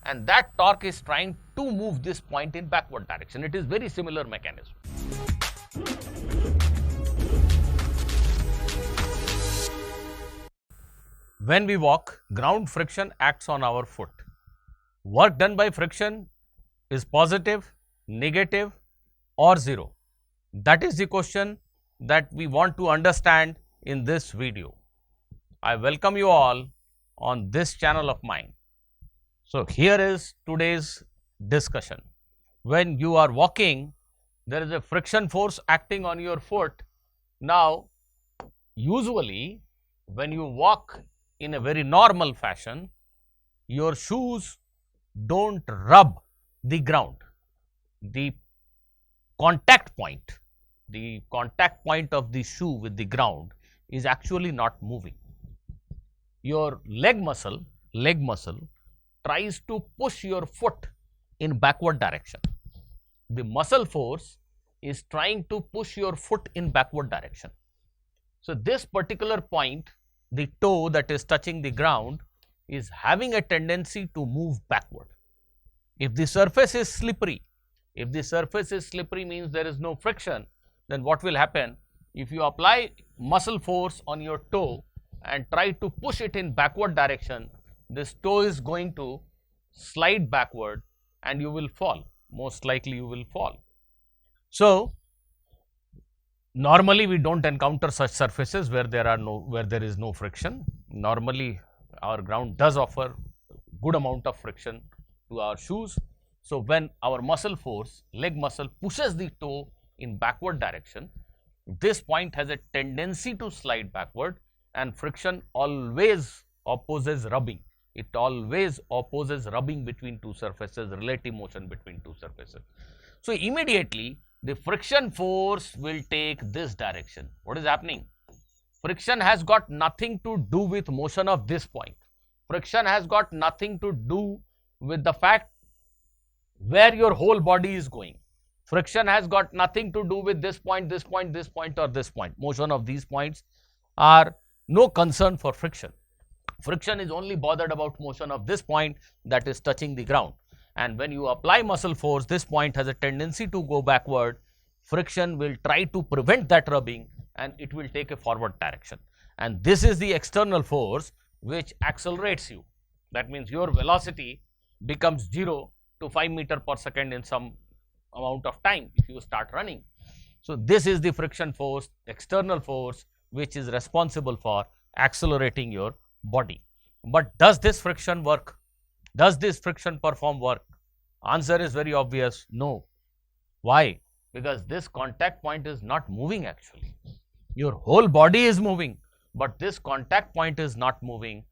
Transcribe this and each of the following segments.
and that torque is trying to move this point in backward direction. It is very similar mechanism. When we walk, ground friction acts on our foot. Work done by friction is positive, negative or zero. That is the question that we want to understand in this video. I welcome you all on this channel of mine. So, here is today's discussion. When you are walking, there is a friction force acting on your foot. Now, usually when you walk in a very normal fashion, your shoes don't rub the ground. The contact point of the shoe with the ground is actually not moving. Your leg muscle tries to push your foot in backward direction. The muscle force is trying to push your foot in backward direction. So, this particular point, the toe that is touching the ground, is having a tendency to move backward. If the surface is slippery, means there is no friction, then what will happen? If you apply muscle force on your toe and try to push it in backward direction, this toe is going to slide backward and you will fall. Most likely you will fall. So, normally we don't encounter such surfaces where there is no friction. Normally our ground does offer good amount of friction to our shoes. So, when our muscle force, leg muscle, pushes the toe in backward direction, this point has a tendency to slide backward, and friction always opposes rubbing. It always opposes rubbing between two surfaces, relative motion between two surfaces. So, immediately the friction force will take this direction. What is happening? Friction has got nothing to do with motion of this point. Friction has got nothing to do with the fact where your whole body is going. Friction has got nothing to do with this point, this point, this point or this point. Motion of these points are no concern for friction. Friction is only bothered about motion of this point that is touching the ground. And when you apply muscle force, this point has a tendency to go backward. Friction will try to prevent that rubbing and it will take a forward direction. And this is the external force which accelerates you. That means your velocity becomes 0 to 5 meter per second in some amount of time if you start running. So, this is the friction force, external force, which is responsible for accelerating your body. But does this friction work? Does this friction perform work? Answer is very obvious, no. Why? Because this contact point is not moving actually. Your whole body is moving, but this contact point is not moving.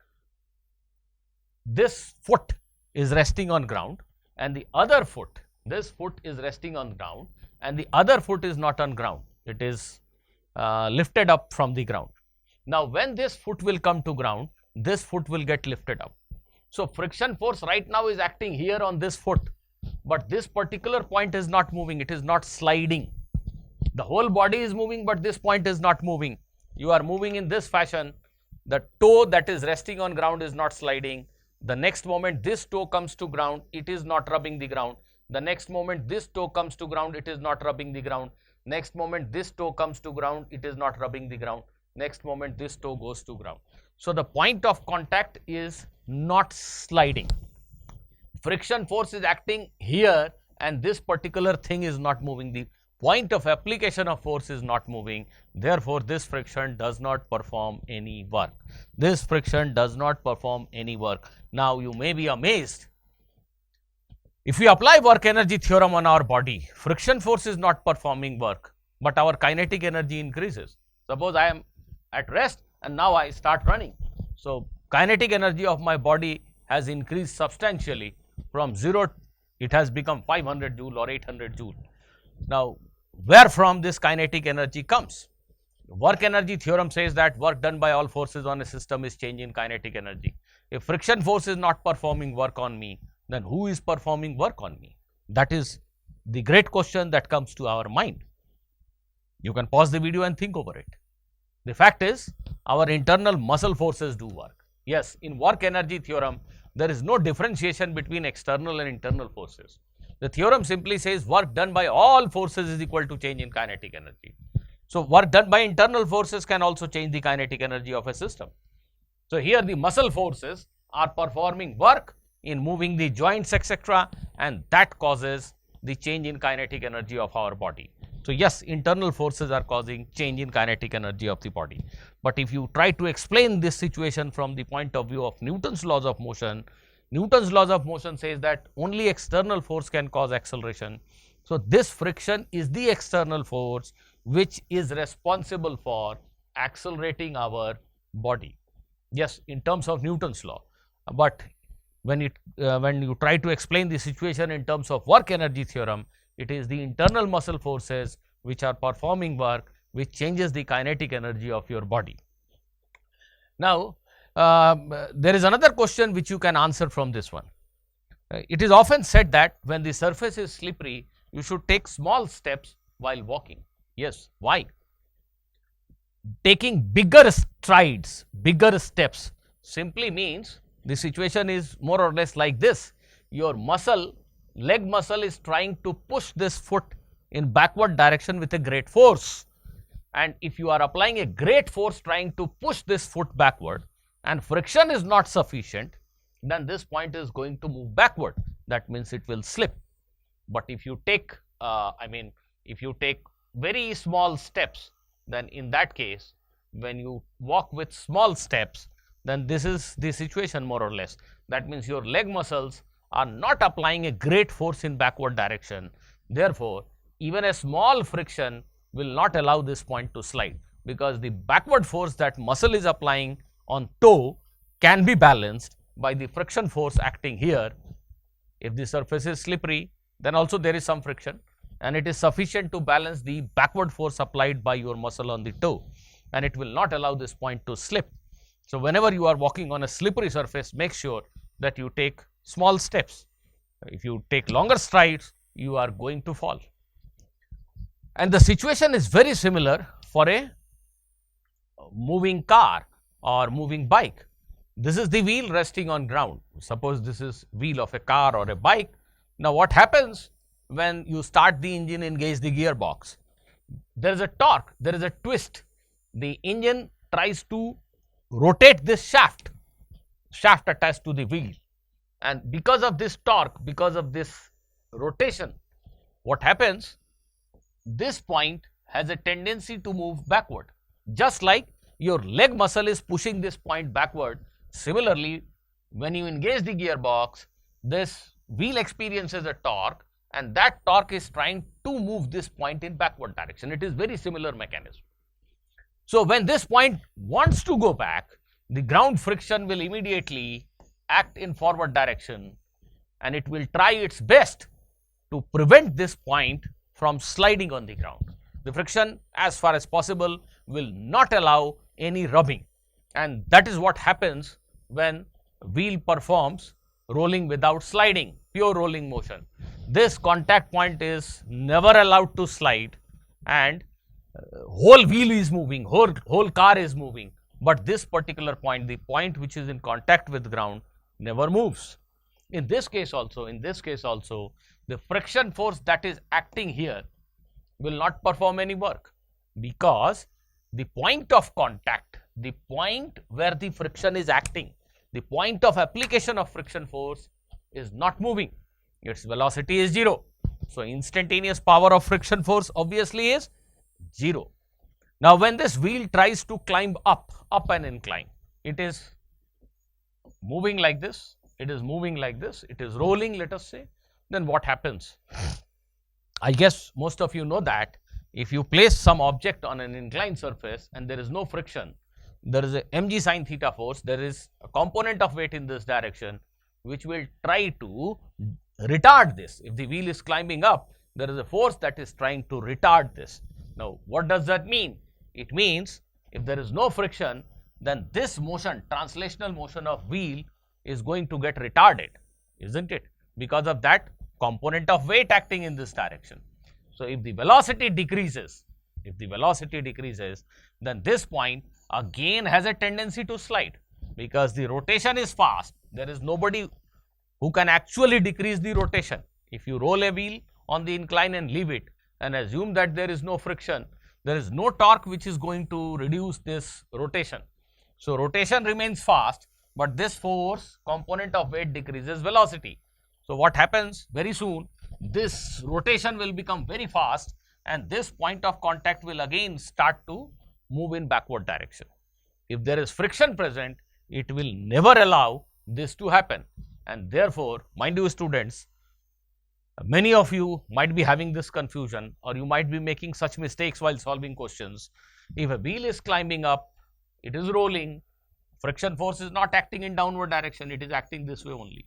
This foot is resting on ground and the other foot, this foot is resting on ground and the other foot is not on ground. It is lifted up from the ground. Now, when this foot will come to ground, this foot will get lifted up. So, friction force right now is acting here on this foot, but this particular point is not moving, it is not sliding. The whole body is moving, but this point is not moving. You are moving in this fashion. The toe that is resting on ground is not sliding. The next moment this toe comes to ground, it is not rubbing the ground. The next moment this toe comes to ground, it is not rubbing the ground. Next moment this toe comes to ground, it is not rubbing the ground. Next moment this toe goes to ground. So, the point of contact is not sliding. Friction force is acting here and this particular thing is not moving. The point of application of force is not moving. Therefore, this friction does not perform any work. This friction does not perform any work. Now, you may be amazed. If we apply work energy theorem on our body, friction force is not performing work, but our kinetic energy increases. Suppose I am at rest and now I start running. So, kinetic energy of my body has increased substantially from 0, it has become 500 joule or 800 joule. Now, where from this kinetic energy comes? Work energy theorem says that work done by all forces on a system is change in kinetic energy. If friction force is not performing work on me, then who is performing work on me? That is the great question that comes to our mind. You can pause the video and think over it. The fact is, our internal muscle forces do work. Yes, in work energy theorem, There is no differentiation between external and internal forces. The theorem simply says work done by all forces is equal to change in kinetic energy. So, work done by internal forces can also change the kinetic energy of a system. So, here the muscle forces are performing work in moving the joints, etc., and that causes the change in kinetic energy of our body. So, yes, internal forces are causing change in kinetic energy of the body. But if you try to explain this situation from the point of view of Newton's laws of motion, Newton's laws of motion says that only external force can cause acceleration. So, this friction is the external force which is responsible for accelerating our body. Yes, in terms of Newton's law, but when you try to explain the situation in terms of work energy theorem, it is the internal muscle forces which are performing work which changes the kinetic energy of your body. Now, there is another question which you can answer from this one. It is often said that when the surface is slippery, you should take small steps while walking. Yes, why? Taking bigger strides, bigger steps simply means the situation is more or less like this. Your muscle, leg muscle is trying to push this foot in backward direction with a great force. And if you are applying a great force trying to push this foot backward and friction is not sufficient, then this point is going to move backward. That means it will slip. But if you take, if you take very small steps, then in that case, when you walk with small steps, then this is the situation more or less. That means your leg muscles are not applying a great force in backward direction. Therefore, even a small friction will not allow this point to slide, because the backward force that muscle is applying on toe can be balanced by the friction force acting here. If the surface is slippery, then also there is some friction, and it is sufficient to balance the backward force applied by your muscle on the toe, and it will not allow this point to slip. So, whenever you are walking on a slippery surface, make sure that you take small steps. If you take longer strides, you are going to fall. And the situation is very similar for a moving car or moving bike. This is the wheel resting on ground. Suppose this is wheel of a car or a bike. Now, what happens when you start the engine, engage the gearbox? There is a torque, there is a twist. The engine tries to rotate this shaft attached to the wheel, and because of this torque, because of this rotation, what happens? This point has a tendency to move backward, just like your leg muscle is pushing this point backward. Similarly, when you engage the gearbox, this wheel experiences a torque, and that torque is trying to move this point in backward direction. It is very similar mechanism. So, when this point wants to go back, the ground friction will immediately act in forward direction, and it will try its best to prevent this point from sliding on the ground. The friction, as far as possible, will not allow any rubbing, and that is what happens when wheel performs rolling without sliding, pure rolling motion. This contact point is never allowed to slide, and whole wheel is moving, whole car is moving, but this particular point, the point which is in contact with ground, never moves. In this case also, the friction force that is acting here will not perform any work, because the point of contact, the point where the friction is acting, the point of application of friction force is not moving. Its velocity is 0. So, instantaneous power of friction force obviously is 0. Now, when this wheel tries to climb up an incline, it is moving like this, it is rolling, let us say. Then what happens? I guess most of you know that if you place some object on an inclined surface and there is no friction, there is a mg sin theta force, there is a component of weight in this direction which will try to retard this. If the wheel is climbing up, there is a force that is trying to retard this. Now, what does that mean? It means if there is no friction, then this motion, translational motion of wheel, is going to get retarded, isn't it? Because of that component of weight acting in this direction. So, if the velocity decreases, then this point again has a tendency to slide. because the rotation is fast. There is nobody who can actually decrease the rotation. If you roll a wheel on the incline and leave it and assume that there is no friction, there is no torque which is going to reduce this rotation. So, rotation remains fast, but this force component of weight decreases velocity. So, what happens very soon, this rotation will become very fast and this point of contact will again start to move in backward direction. If there is friction present, it will never allow this to happen, and therefore, mind you students, many of you might be having this confusion or you might be making such mistakes while solving questions. If a wheel is climbing up, it is rolling, friction force is not acting in downward direction, it is acting this way only.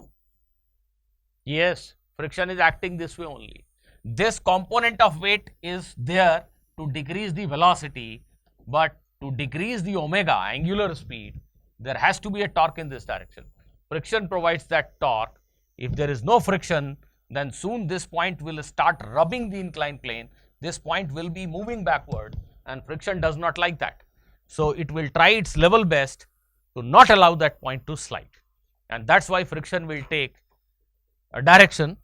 Yes, friction is acting this way only. This component of weight is there to decrease the velocity, but to decrease the omega, angular speed, there has to be a torque in this direction. Friction provides that torque. If there is no friction, then soon this point will start rubbing the inclined plane. This point will be moving backward, and friction does not like that. So, it will try its level best to not allow that point to slide, and that is why friction will take a direction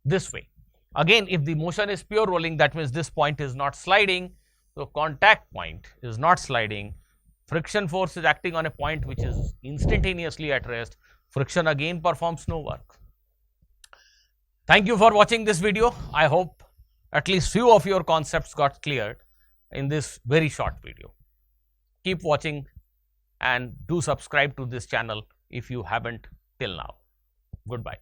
this way. Again, if the motion is pure rolling, that means this point is not sliding. So, contact point is not sliding. Friction force is acting on a point which is instantaneously at rest. Friction again performs no work. Thank you for watching this video. I hope at least few of your concepts got cleared in this very short video. Keep watching and do subscribe to this channel if you haven't till now. Goodbye.